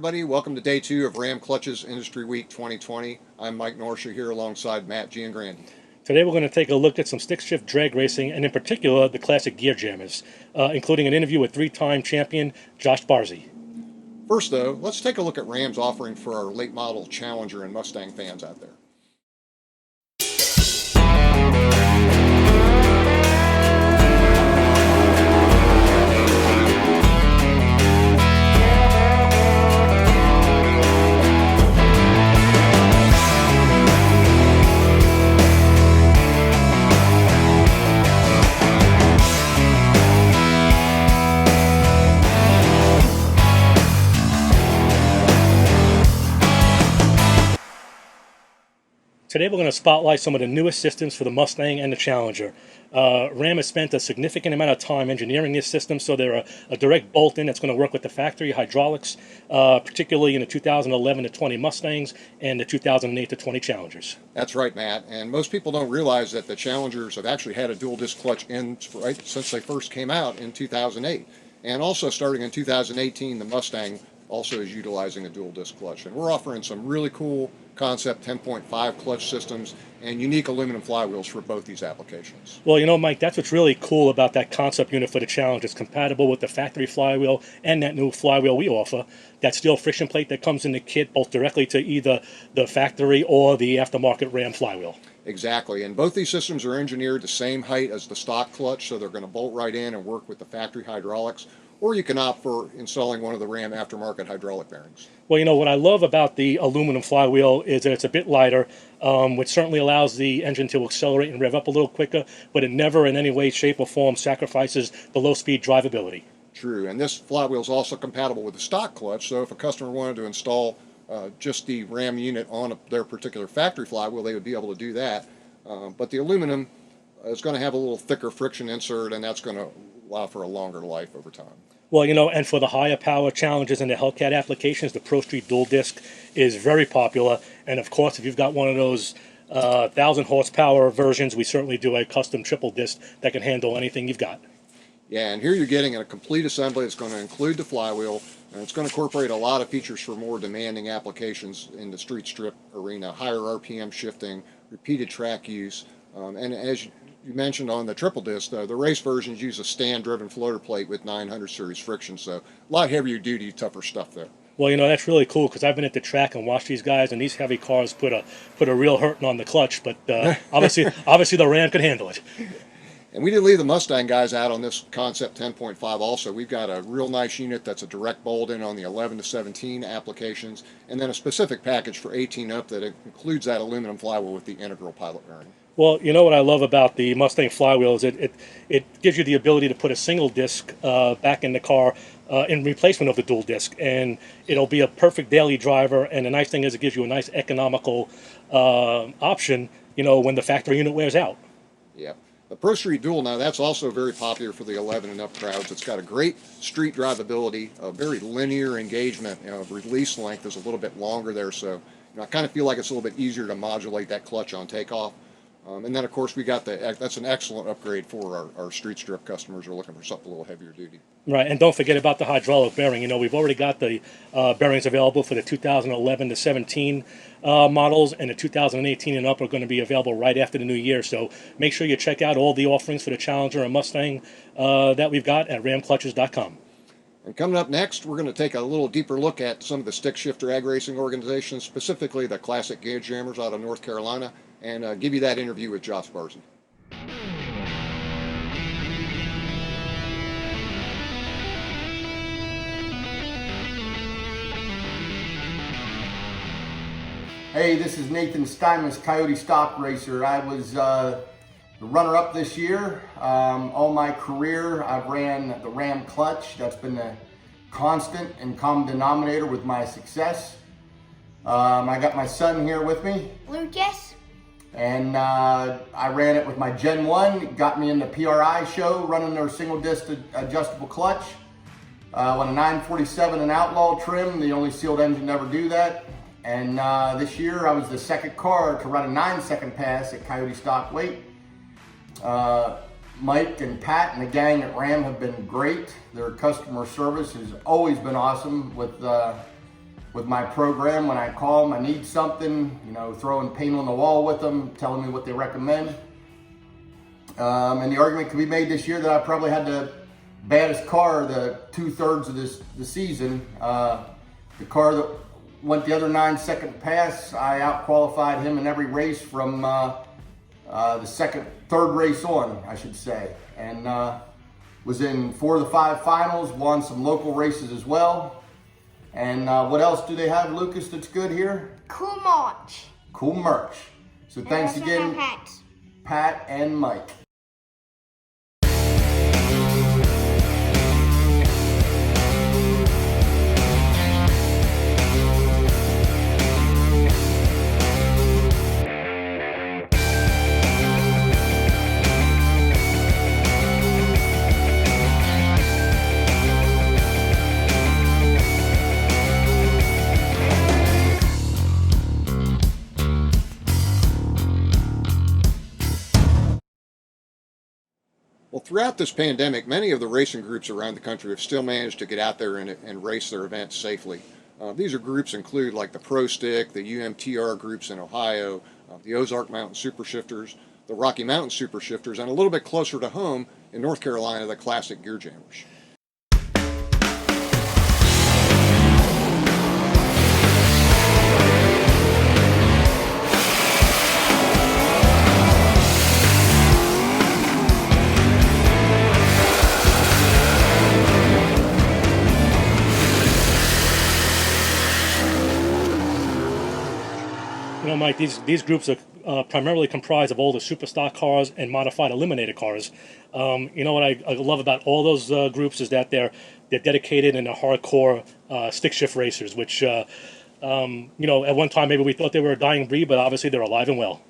everybody. Welcome to day 2 of Ram Clutch's Industry Week 2020. I'm Mike Norsha here alongside Matt Giangrandi. Today we're going to take a look at some stick shift drag racing, and in particular the classic gear jammers, including an interview with 3-time champion Josh Barczy. First though, let's take a look at Ram's offering for our late model Challenger and Mustang fans out there. Today we're going to spotlight some of the newest systems for the Mustang and the Challenger. Ram has spent a significant amount of time engineering these systems, so they're a direct bolt-in that's going to work with the factory hydraulics, particularly in the 2011 to 20 Mustangs and the 2008 to 20 Challengers. That's right, Matt. And most people don't realize that the Challengers have actually had a dual disc clutch right since they first came out in 2008. And also starting in 2018, the Mustang also is utilizing a dual disc clutch. And we're offering some really cool concept 10.5 clutch systems and unique aluminum flywheels for both these applications. Well, you know, Mike, that's what's really cool about that concept unit for the Challenger. It's compatible with the factory flywheel and that new flywheel we offer. That steel friction plate that comes in the kit both directly to either the factory or the aftermarket Ram flywheel. Exactly, and both these systems are engineered the same height as the stock clutch, so they're going to bolt right in and work with the factory hydraulics, or you can opt for installing one of the Ram aftermarket hydraulic bearings. Well, you know, what I love about the aluminum flywheel is that it's a bit lighter, which certainly allows the engine to accelerate and rev up a little quicker, but it never in any way, shape, or form sacrifices the low-speed drivability. True, and this flywheel is also compatible with the stock clutch, so if a customer wanted to install just the Ram unit on their particular factory flywheel, they would be able to do that. But the aluminum is going to have a little thicker friction insert, and that's going to allow for a longer life over time. Well, you know, and for the higher power challenges and the Hellcat applications, the Pro Street Dual Disc is very popular. And of course, if you've got one of those 1,000 horsepower versions, we certainly do a custom triple disc that can handle anything you've got. Yeah, and here you're getting a complete assembly. It's going to include the flywheel, and it's going to incorporate a lot of features for more demanding applications in the street strip arena, higher RPM shifting, repeated track use, and as you mentioned on the triple disc, the race versions use a stand-driven floater plate with 900 series friction, so a lot heavier duty, tougher stuff there. Well, you know, that's really cool because I've been at the track and watched these guys, and these heavy cars put a real hurting on the clutch, but obviously the Ram could handle it. And we didn't leave the Mustang guys out on this Concept 10.5 also. We've got a real nice unit that's a direct bolt-in on the 11 to 17 applications, and then a specific package for 18 up that includes that aluminum flywheel with the integral pilot bearing. Well, you know what I love about the Mustang flywheel is it gives you the ability to put a single disc back in the car in replacement of the dual disc, and it'll be a perfect daily driver. And the nice thing is it gives you a nice economical option, you know, when the factory unit wears out. Yeah. The Pro Street Dual, now that's also very popular for the 11 and up crowds. It's got a great street drivability, a very linear engagement. You know, release length is a little bit longer there, so you know, I kind of feel like it's a little bit easier to modulate that clutch on takeoff. And then, of course, we got that's an excellent upgrade for our street strip customers who are looking for something a little heavier duty. Right, and don't forget about the hydraulic bearing. You know, we've already got the bearings available for the 2011 to 17 models, and the 2018 and up are going to be available right after the new year. So make sure you check out all the offerings for the Challenger and Mustang that we've got at ramclutches.com. And coming up next, we're going to take a little deeper look at some of the stick shift drag racing organizations, specifically the classic gear jammers out of North Carolina, and give you that interview with Josh Barczy. Hey, this is Nathan Steinmetz, Coyote Stock racer. I was the runner-up this year. All my career, I've ran the Ram clutch. That's been the constant and common denominator with my success. I got my son here with me. Lucas. And I ran it with my Gen 1. It got me in the PRI show, running their single disc adjustable clutch. On a 947 and Outlaw trim, the only sealed engine to ever do that. And this year I was the second car to run a 9-second pass at Coyote Stock weight. Mike and Pat and the gang at Ram have been great. Their customer service has always been awesome with with my program. When I call them, I need something, throwing paint on the wall with them, telling me what they recommend. And the argument could be made this year that I probably had the baddest car the 2/3 of the season. The car that went the other 9-second pass, I out-qualified him in every race from the third race on, I should say. And was in 4 of the 5 finals, won some local races as well. And what else do they have, Lucas, that's good here? Cool merch. Cool merch. So thanks again, Pat and Mike. Well, throughout this pandemic, many of the racing groups around the country have still managed to get out there and race their events safely. These are groups include like the Pro Stick, the UMTR groups in Ohio, the Ozark Mountain Super Shifters, the Rocky Mountain Super Shifters, and a little bit closer to home in North Carolina, the Classic Gear Jammers. Mike, these groups are primarily comprised of all the super stock cars and modified eliminator cars. What I love about all those groups is that they're dedicated and they're hardcore stick shift racers, which at one time maybe we thought they were a dying breed, but obviously they're alive and well.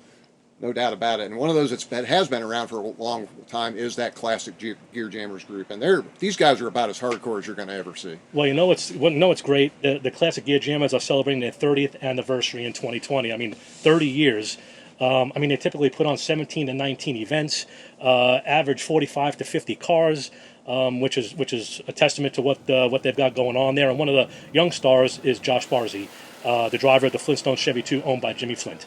No doubt about it. And one of those that has been around for a long time is that Classic Gear Jammers group. And these guys are about as hardcore as you're going to ever see. Well, it's great. The Classic Gear Jammers are celebrating their 30th anniversary in 2020. I mean, 30 years. They typically put on 17 to 19 events, average 45 to 50 cars, which is a testament to what they've got going on there. And one of the young stars is Josh Barczy, the driver of the Flintstone Chevy 2 owned by Jimmy Flint.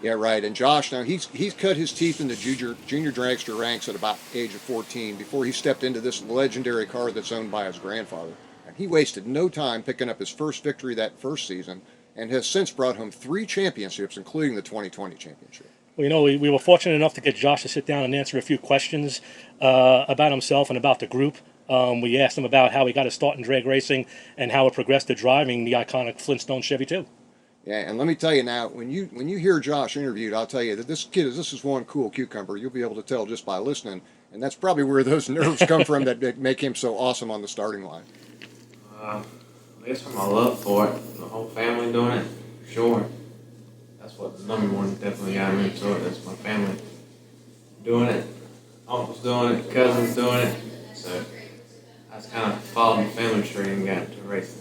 Yeah, right. And Josh, now he's cut his teeth in the junior dragster ranks at about age of 14 before he stepped into this legendary car that's owned by his grandfather. And he wasted no time picking up his first victory that first season and has since brought home 3 championships, including the 2020 championship. Well, we were fortunate enough to get Josh to sit down and answer a few questions about himself and about the group. We asked him about how he got his start in drag racing and how it progressed to driving the iconic Flintstone Chevy 2. Yeah, and let me tell you now, when you hear Josh interviewed, I'll tell you that this is one cool cucumber. You'll be able to tell just by listening, and that's probably where those nerves come from that make him so awesome on the starting line. I guess from my love for it, the whole family doing it, for sure. That's what the number one definitely got me into it. That's my family doing it, uncles doing it, cousins doing it. So I just kind of followed the family tree and got into racing.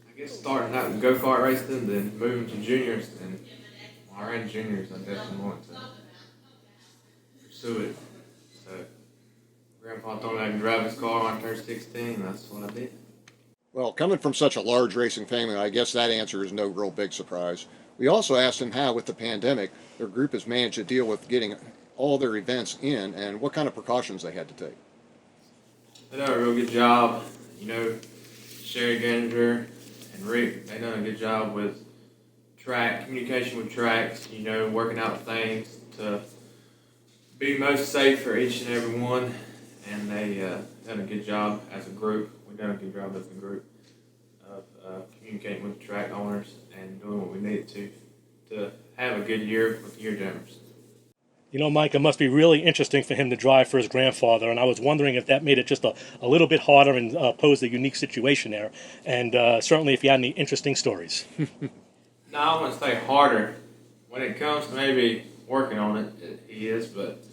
I guess starting out in go-kart racing, then moving to juniors, and when I ran juniors, I definitely wanted to pursue it. So Grandpa told me I could drive his car when I turned 16, and that's what I did. Well, coming from such a large racing family, I guess that answer is no real big surprise. We also asked him how, with the pandemic, their group has managed to deal with getting all their events in and what kind of precautions they had to take. They done a real good job. Sherry Ganger and Rick, they done a good job with communication with tracks, working out things to be most safe for each and every one. And they done a good job as a group. We done a good job as a group of communicating with the track owners and doing what we needed to have a good year with Gear Jammers. Mike, it must be really interesting for him to drive for his grandfather, and I was wondering if that made it just a little bit harder and posed a unique situation there, and certainly if you had any interesting stories. No, I wouldn't say harder. When it comes to maybe working on it, he is, but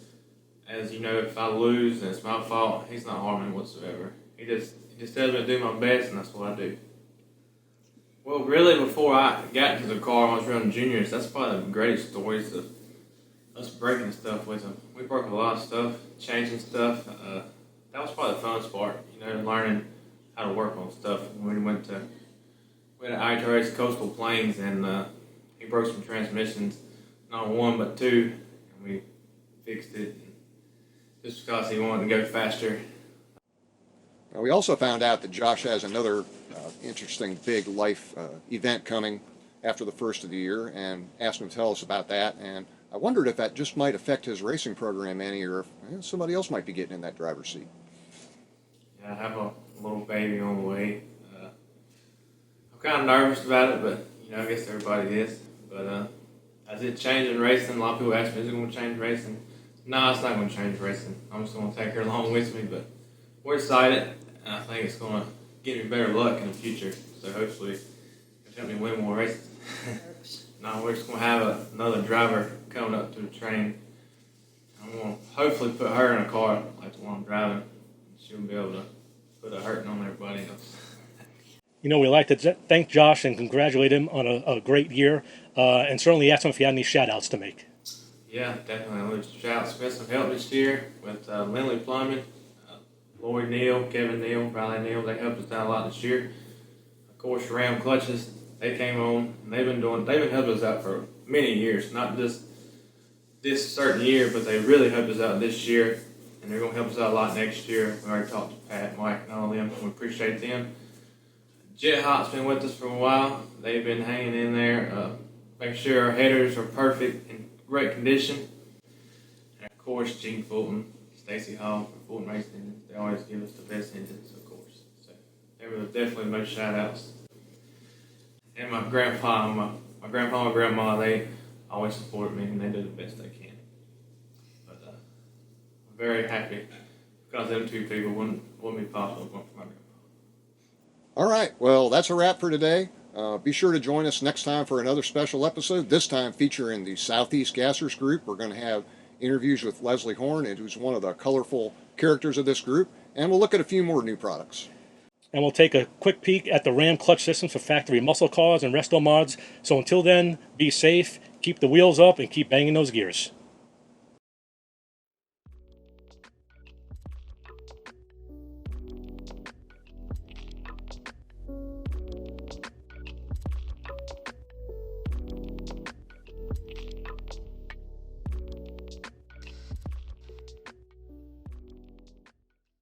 as you know, if I lose and it's my fault, he's not harming me whatsoever. He just tells me to do my best, and that's what I do. Well, really, before I got into the car when I was running juniors, that's probably the greatest stories of us breaking stuff with him. We broke a lot of stuff, changing stuff. That was probably the funnest part, learning how to work on stuff when we went We had an ITRX Coastal Plains, and he broke some transmissions, not one but two, and we fixed it just because he wanted to go faster. We also found out that Josh has another interesting big life event coming after the first of the year, and asked him to tell us about that. And I wondered if that just might affect his racing program any, or if somebody else might be getting in that driver's seat. Yeah, I have a little baby on the way. I'm kind of nervous about it, but I guess everybody is. But as it changing racing, a lot of people ask me, is it going to change racing? No, it's not going to change racing. I'm just going to take her along with me, but we're excited, and I think it's going to give me better luck in the future. So hopefully it'll help me win more races. No, we're just going to have another driver coming up to the train. I'm going to hopefully put her in a car like the one I'm driving. She'll be able to put a hurting on everybody else. We'd like to thank Josh and congratulate him on a great year, and certainly ask him if he had any shout-outs to make. Yeah, definitely. Let's shout out, spend some help this year with Lindley Plumbing, Lloyd Neal, Kevin Neal, Riley Neal. They helped us out a lot this year. Of course, Ram Clutches, they came on, and they've been helping us out for many years, not just this certain year, but they really helped us out this year, and they're going to help us out a lot next year. We already talked to Pat, Mike, and all of them. We appreciate them. Jet Hot's been with us for a while. They've been hanging in there, making sure our headers are perfect and great condition. And of course, Gene Fulton, Stacy Hall from Fulton Racing Engines. They always give us the best engines, of course. So they were definitely the most shout outs. And my grandpa and my grandma, they always support me and they do the best they can. But I'm very happy because them two people wouldn't be possible for my grandpa. All right, well, that's a wrap for today. Be sure to join us next time for another special episode, this time featuring the Southeast Gassers group. We're going to have interviews with Leslie Horn, who's one of the colorful characters of this group, and we'll look at a few more new products. And we'll take a quick peek at the Ram clutch systems for factory muscle cars and resto mods. So until then, be safe, keep the wheels up, and keep banging those gears.